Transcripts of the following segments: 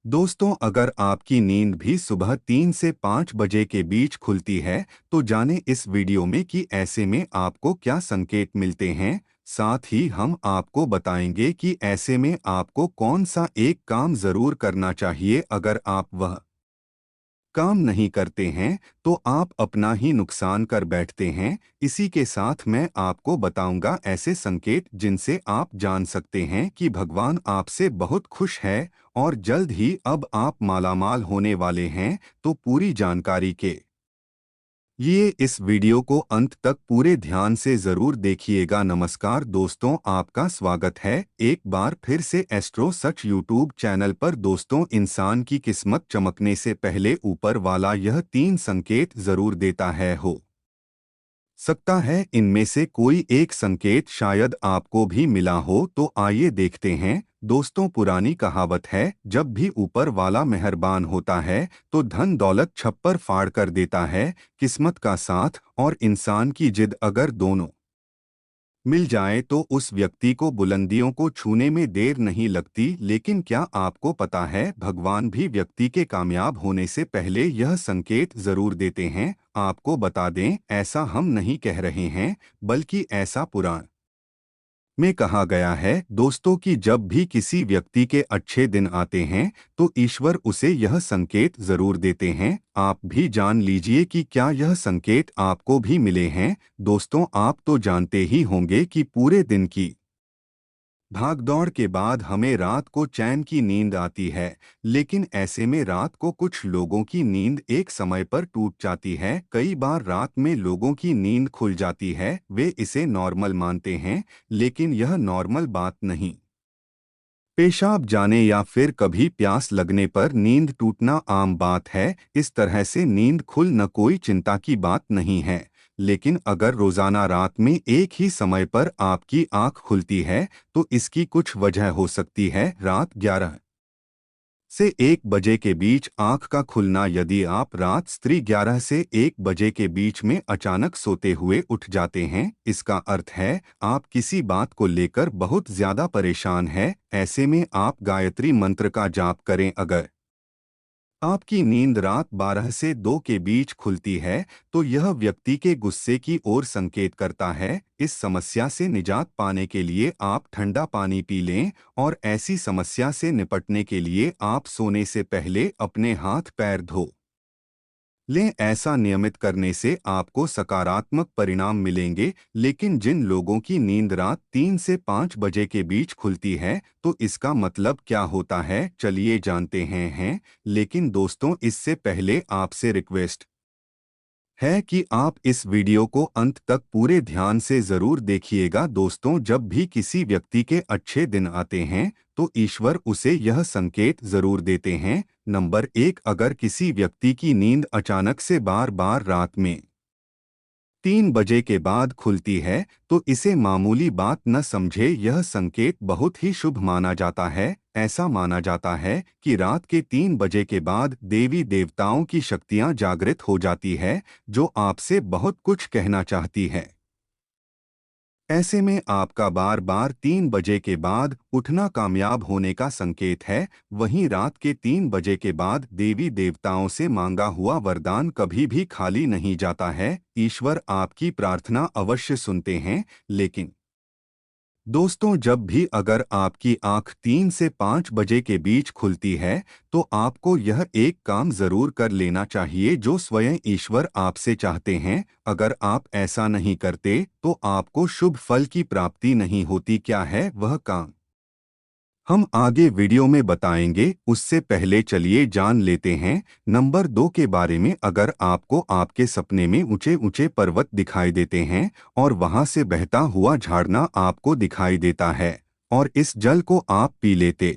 दोस्तों, अगर आपकी नींद भी सुबह 3 से 5 बजे के बीच खुलती है, तो जाने इस वीडियो में कि ऐसे में आपको क्या संकेत मिलते हैं। साथ ही हम आपको बताएंगे कि ऐसे में आपको कौन सा एक काम जरूर करना चाहिए। अगर आप वह काम नहीं करते हैं तो आप अपना ही नुकसान कर बैठते हैं। इसी के साथ मैं आपको बताऊंगा ऐसे संकेत जिनसे आप जान सकते हैं कि भगवान आपसे बहुत खुश है और जल्द ही अब आप मालामाल होने वाले हैं। तो पूरी जानकारी के ये इस वीडियो को अंत तक पूरे ध्यान से जरूर देखिएगा। नमस्कार दोस्तों, आपका स्वागत है एक बार फिर से एस्ट्रो सच यूट्यूब चैनल पर। दोस्तों, इंसान की किस्मत चमकने से पहले ऊपर वाला यह 3 संकेत जरूर देता है। हो सकता है इनमें से कोई एक संकेत शायद आपको भी मिला हो, तो आइए देखते हैं। दोस्तों, पुरानी कहावत है, जब भी ऊपर वाला मेहरबान होता है तो धन दौलत छप्पर फाड़ कर देता है। किस्मत का साथ और इंसान की जिद अगर दोनों मिल जाए तो उस व्यक्ति को बुलंदियों को छूने में देर नहीं लगती। लेकिन क्या आपको पता है, भगवान भी व्यक्ति के कामयाब होने से पहले यह संकेत जरूर देते हैं। आपको बता दें, ऐसा हम नहीं कह रहे हैं, बल्कि ऐसा पुराण में कहा गया है दोस्तों कि जब भी किसी व्यक्ति के अच्छे दिन आते हैं तो ईश्वर उसे यह संकेत जरूर देते हैं। आप भी जान लीजिए कि क्या यह संकेत आपको भी मिले हैं। दोस्तों, आप तो जानते ही होंगे कि पूरे दिन की भागदौड़ के बाद हमें रात को चैन की नींद आती है। लेकिन ऐसे में रात को कुछ लोगों की नींद एक समय पर टूट जाती है। कई बार रात में लोगों की नींद खुल जाती है, वे इसे नॉर्मल मानते हैं, लेकिन यह नॉर्मल बात नहीं। पेशाब जाने या फिर कभी प्यास लगने पर नींद टूटना आम बात है। इस तरह से नींद खुल न कोई चिंता की बात नहीं है। लेकिन अगर रोजाना रात में एक ही समय पर आपकी आंख खुलती है तो इसकी कुछ वजह हो सकती है। रात 11 से 1 बजे के बीच आंख का खुलना। यदि आप रात 11 से 1 बजे के बीच में अचानक सोते हुए उठ जाते हैं, इसका अर्थ है आप किसी बात को लेकर बहुत ज्यादा परेशान हैं। ऐसे में आप गायत्री मंत्र का जाप करें। अगर आपकी नींद रात 12 से 2 के बीच खुलती है तो यह व्यक्ति के गुस्से की ओर संकेत करता है। इस समस्या से निजात पाने के लिए आप ठंडा पानी पी लें और ऐसी समस्या से निपटने के लिए आप सोने से पहले अपने हाथ पैर धो लें। ऐसा नियमित करने से आपको सकारात्मक परिणाम मिलेंगे। लेकिन जिन लोगों की नींद रात 3 से 5 बजे के बीच खुलती है तो इसका मतलब क्या होता है, चलिए जानते हैं। लेकिन दोस्तों, इससे पहले आपसे रिक्वेस्ट है कि आप इस वीडियो को अंत तक पूरे ध्यान से जरूर देखिएगा। दोस्तों, जब भी किसी व्यक्ति के अच्छे दिन आते हैं तो ईश्वर उसे यह संकेत जरूर देते हैं। नंबर 1, अगर किसी व्यक्ति की नींद अचानक से बार बार रात में 3 बजे के बाद खुलती है तो इसे मामूली बात न समझे। यह संकेत बहुत ही शुभ माना जाता है। ऐसा माना जाता है कि रात के 3 बजे के बाद देवी देवताओं की शक्तियां जागृत हो जाती है, जो आपसे बहुत कुछ कहना चाहती है। ऐसे में आपका बार बार 3 बजे के बाद उठना कामयाब होने का संकेत है। वहीं रात के 3 बजे के बाद देवी देवताओं से मांगा हुआ वरदान कभी भी खाली नहीं जाता है। ईश्वर आपकी प्रार्थना अवश्य सुनते हैं। लेकिन दोस्तों, जब भी अगर आपकी आंख 3 से 5 बजे के बीच खुलती है तो आपको यह एक काम जरूर कर लेना चाहिए जो स्वयं ईश्वर आपसे चाहते हैं। अगर आप ऐसा नहीं करते तो आपको शुभ फल की प्राप्ति नहीं होती। क्या है वह काम, हम आगे वीडियो में बताएंगे। उससे पहले चलिए जान लेते हैं नंबर 2 के बारे में। अगर आपको आपके सपने में ऊंचे ऊंचे पर्वत दिखाई देते हैं और वहां से बहता हुआ झरना आपको दिखाई देता है और इस जल को आप पी लेते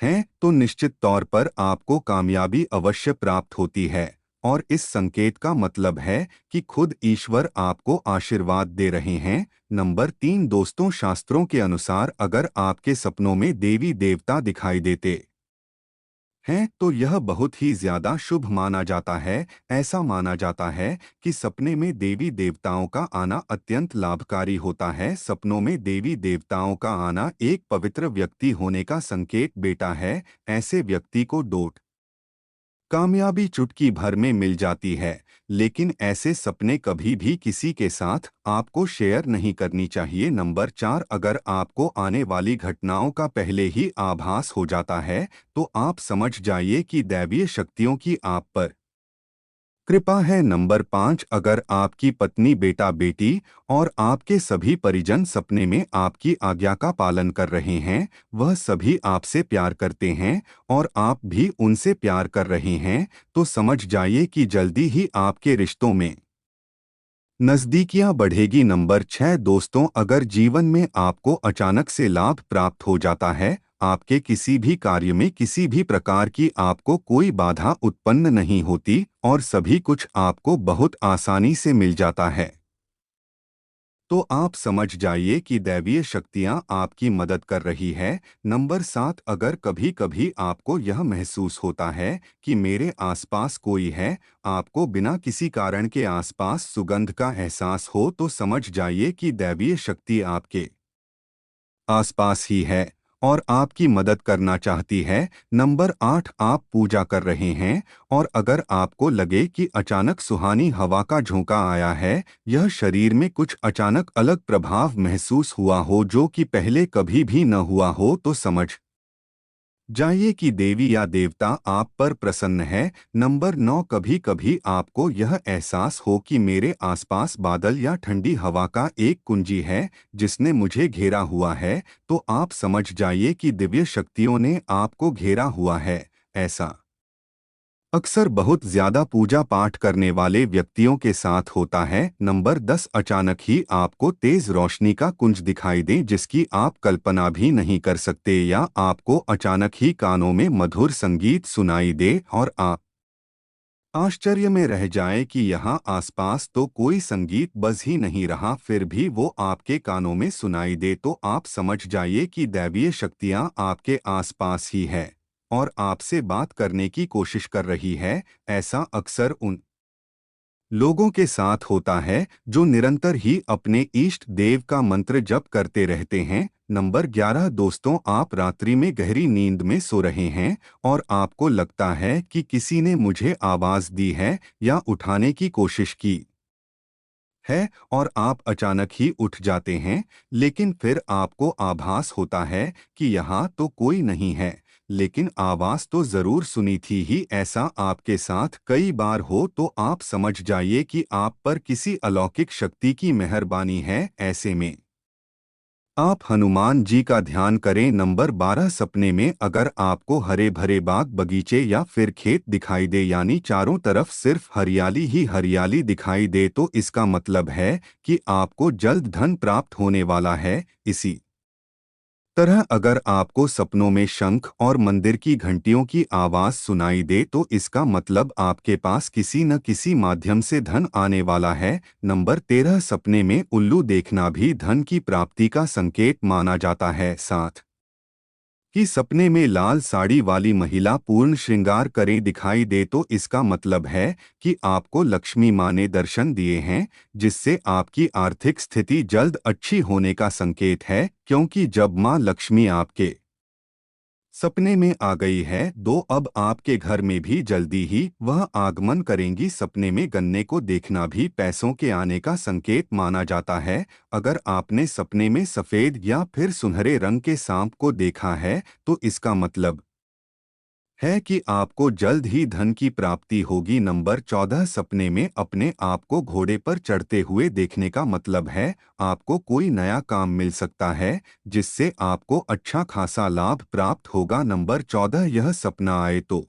हैं तो निश्चित तौर पर आपको कामयाबी अवश्य प्राप्त होती है। और इस संकेत का मतलब है कि खुद ईश्वर आपको आशीर्वाद दे रहे हैं। नंबर 3 दोस्तों, शास्त्रों के अनुसार अगर आपके सपनों में देवी देवता दिखाई देते हैं तो यह बहुत ही ज्यादा शुभ माना जाता है। ऐसा माना जाता है कि सपने में देवी देवताओं का आना अत्यंत लाभकारी होता है। सपनों में देवी देवताओं का आना एक पवित्र व्यक्ति होने का संकेत देता है। ऐसे व्यक्ति को डोट कामयाबी चुटकी भर में मिल जाती है। लेकिन ऐसे सपने कभी भी किसी के साथ आपको शेयर नहीं करनी चाहिए। नंबर 4, अगर आपको आने वाली घटनाओं का पहले ही आभास हो जाता है तो आप समझ जाइए कि दैवीय शक्तियों की आप पर कृपा है। नंबर 5, अगर आपकी पत्नी, बेटा, बेटी और आपके सभी परिजन सपने में आपकी आज्ञा का पालन कर रहे हैं, वह सभी आपसे प्यार करते हैं और आप भी उनसे प्यार कर रहे हैं, तो समझ जाइए कि जल्दी ही आपके रिश्तों में नज़दीकियां बढ़ेगी। नंबर 6, दोस्तों, अगर जीवन में आपको अचानक से लाभ प्राप्त हो जाता है, आपके किसी भी कार्य में किसी भी प्रकार की आपको कोई बाधा उत्पन्न नहीं होती और सभी कुछ आपको बहुत आसानी से मिल जाता है, तो आप समझ जाइए कि दैवीय शक्तियां आपकी मदद कर रही है। नंबर 7, अगर कभी कभी आपको यह महसूस होता है कि मेरे आसपास कोई है, आपको बिना किसी कारण के आसपास सुगंध का एहसास हो, तो समझ जाइए कि दैवीय शक्ति आपके आसपास ही है और आपकी मदद करना चाहती है। नंबर 8, आप पूजा कर रहे हैं और अगर आपको लगे कि अचानक सुहानी हवा का झोंका आया है, यह शरीर में कुछ अचानक अलग प्रभाव महसूस हुआ हो जो कि पहले कभी भी न हुआ हो, तो समझ जाइए कि देवी या देवता आप पर प्रसन्न है। नंबर 9, कभी कभी आपको यह एहसास हो कि मेरे आसपास बादल या ठंडी हवा का एक कुंजी है जिसने मुझे घेरा हुआ है, तो आप समझ जाइए कि दिव्य शक्तियों ने आपको घेरा हुआ है। ऐसा अक्सर बहुत ज्यादा पूजा पाठ करने वाले व्यक्तियों के साथ होता है। नंबर 10, अचानक ही आपको तेज रोशनी का कुंज दिखाई दे जिसकी आप कल्पना भी नहीं कर सकते, या आपको अचानक ही कानों में मधुर संगीत सुनाई दे और आप आश्चर्य में रह जाए कि यहाँ आसपास तो कोई संगीत बज ही नहीं रहा, फिर भी वो आपके कानों में सुनाई दे, तो आप समझ जाइए कि दैवीय शक्तियाँ आपके आसपास ही है और आपसे बात करने की कोशिश कर रही है। ऐसा अक्सर उन लोगों के साथ होता है जो निरंतर ही अपने इष्ट देव का मंत्र जप करते रहते हैं। नंबर 11, दोस्तों, आप रात्रि में गहरी नींद में सो रहे हैं और आपको लगता है कि किसी ने मुझे आवाज दी है या उठाने की कोशिश की है और आप अचानक ही उठ जाते हैं, लेकिन फिर आपको आभास होता है कि यहाँ तो कोई नहीं है, लेकिन आवाज तो जरूर सुनी थी ही। ऐसा आपके साथ कई बार हो तो आप समझ जाइए कि आप पर किसी अलौकिक शक्ति की मेहरबानी है। ऐसे में आप हनुमान जी का ध्यान करें। नंबर 12, सपने में अगर आपको हरे भरे बाग, बगीचे या फिर खेत दिखाई दे, यानी चारों तरफ सिर्फ हरियाली ही हरियाली दिखाई दे, तो इसका मतलब है कि आपको जल्द धन प्राप्त होने वाला है। इसी तरह अगर आपको सपनों में शंख और मंदिर की घंटियों की आवाज सुनाई दे, तो इसका मतलब आपके पास किसी न किसी माध्यम से धन आने वाला है। नंबर 13, सपने में उल्लू देखना भी धन की प्राप्ति का संकेत माना जाता है। साथ कि सपने में लाल साड़ी वाली महिला पूर्ण श्रृंगार करे दिखाई दे, तो इसका मतलब है कि आपको लक्ष्मी माँ ने दर्शन दिए हैं, जिससे आपकी आर्थिक स्थिति जल्द अच्छी होने का संकेत है, क्योंकि जब माँ लक्ष्मी आपके सपने में आ गई है तो अब आपके घर में भी जल्दी ही वह आगमन करेंगी। सपने में गन्ने को देखना भी पैसों के आने का संकेत माना जाता है। अगर आपने सपने में सफेद या फिर सुनहरे रंग के सांप को देखा है, तो इसका मतलब है कि आपको जल्द ही धन की प्राप्ति होगी। नंबर 14, सपने में अपने आप को घोड़े पर चढ़ते हुए देखने का मतलब है आपको कोई नया काम मिल सकता है जिससे आपको अच्छा खासा लाभ प्राप्त होगा। नंबर 14, यह सपना आए तो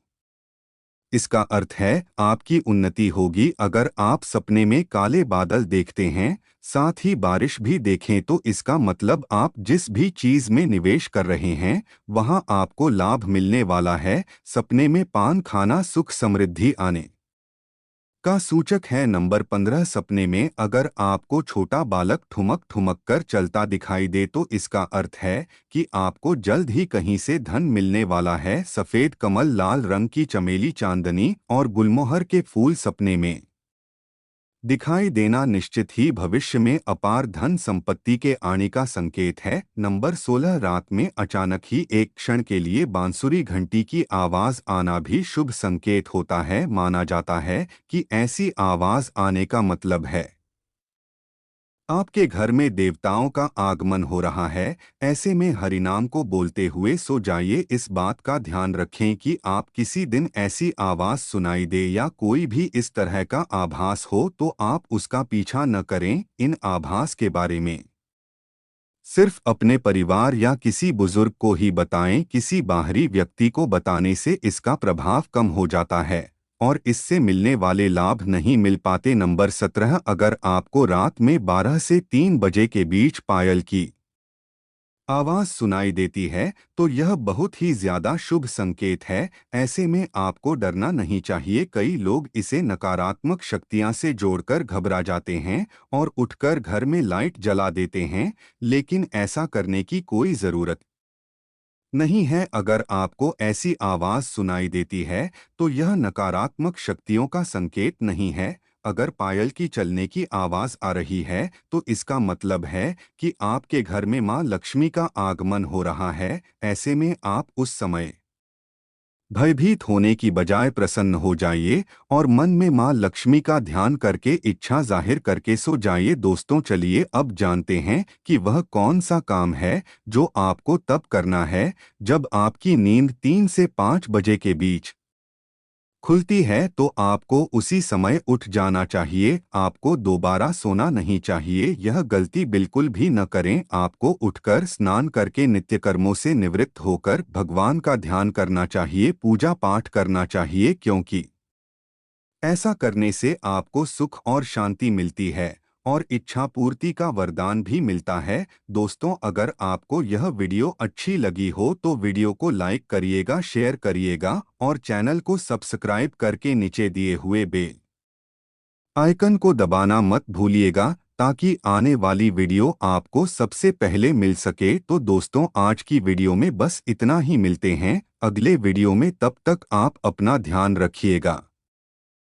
इसका अर्थ है आपकी उन्नति होगी। अगर आप सपने में काले बादल देखते हैं, साथ ही बारिश भी देखें, तो इसका मतलब आप जिस भी चीज में निवेश कर रहे हैं वहां आपको लाभ मिलने वाला है। सपने में पान खाना सुख समृद्धि आने का सूचक है। नंबर 15, सपने में अगर आपको छोटा बालक ठुमक ठुमक कर चलता दिखाई दे तो इसका अर्थ है कि आपको जल्द ही कहीं से धन मिलने वाला है। सफेद कमल, लाल रंग की चमेली, चांदनी और गुलमोहर के फूल सपने में दिखाई देना निश्चित ही भविष्य में अपार धन संपत्ति के आने का संकेत है। नंबर 16, रात में अचानक ही एक क्षण के लिए बांसुरी घंटी की आवाज आना भी शुभ संकेत होता है। माना जाता है कि ऐसी आवाज आने का मतलब है आपके घर में देवताओं का आगमन हो रहा है। ऐसे में हरिनाम को बोलते हुए सो जाइए। इस बात का ध्यान रखें कि आप किसी दिन ऐसी आवाज सुनाई दे या कोई भी इस तरह का आभास हो तो आप उसका पीछा न करें। इन आभास के बारे में सिर्फ अपने परिवार या किसी बुजुर्ग को ही बताएं। किसी बाहरी व्यक्ति को बताने से इसका प्रभाव कम हो जाता है और इससे मिलने वाले लाभ नहीं मिल पाते। नंबर 17, अगर आपको रात में 12 से 3 बजे के बीच पायल की आवाज सुनाई देती है तो यह बहुत ही ज्यादा शुभ संकेत है। ऐसे में आपको डरना नहीं चाहिए। कई लोग इसे नकारात्मक शक्तियां से जोड़कर घबरा जाते हैं और उठकर घर में लाइट जला देते हैं, लेकिन ऐसा करने की कोई जरूरत नहीं है। अगर आपको ऐसी आवाज सुनाई देती है तो यह नकारात्मक शक्तियों का संकेत नहीं है। अगर पायल की चलने की आवाज आ रही है तो इसका मतलब है कि आपके घर में मां लक्ष्मी का आगमन हो रहा है। ऐसे में आप उस समय भयभीत होने की बजाय प्रसन्न हो जाइए और मन में मां लक्ष्मी का ध्यान करके इच्छा जाहिर करके सो जाइए। दोस्तों, चलिए अब जानते हैं कि वह कौन सा काम है जो आपको तब करना है जब आपकी नींद 3 से 5 बजे के बीच खुलती है। तो आपको उसी समय उठ जाना चाहिए। आपको दोबारा सोना नहीं चाहिए। यह गलती बिल्कुल भी न करें। आपको उठकर स्नान करके नित्य कर्मों से निवृत्त होकर भगवान का ध्यान करना चाहिए, पूजा पाठ करना चाहिए, क्योंकि ऐसा करने से आपको सुख और शांति मिलती है और इच्छा पूर्ति का वरदान भी मिलता है। दोस्तों, अगर आपको यह वीडियो अच्छी लगी हो तो वीडियो को लाइक करिएगा, शेयर करिएगा और चैनल को सब्सक्राइब करके नीचे दिए हुए बेल आइकन को दबाना मत भूलिएगा ताकि आने वाली वीडियो आपको सबसे पहले मिल सके। तो दोस्तों, आज की वीडियो में बस इतना ही। मिलते हैं अगले वीडियो में। तब तक आप अपना ध्यान रखिएगा।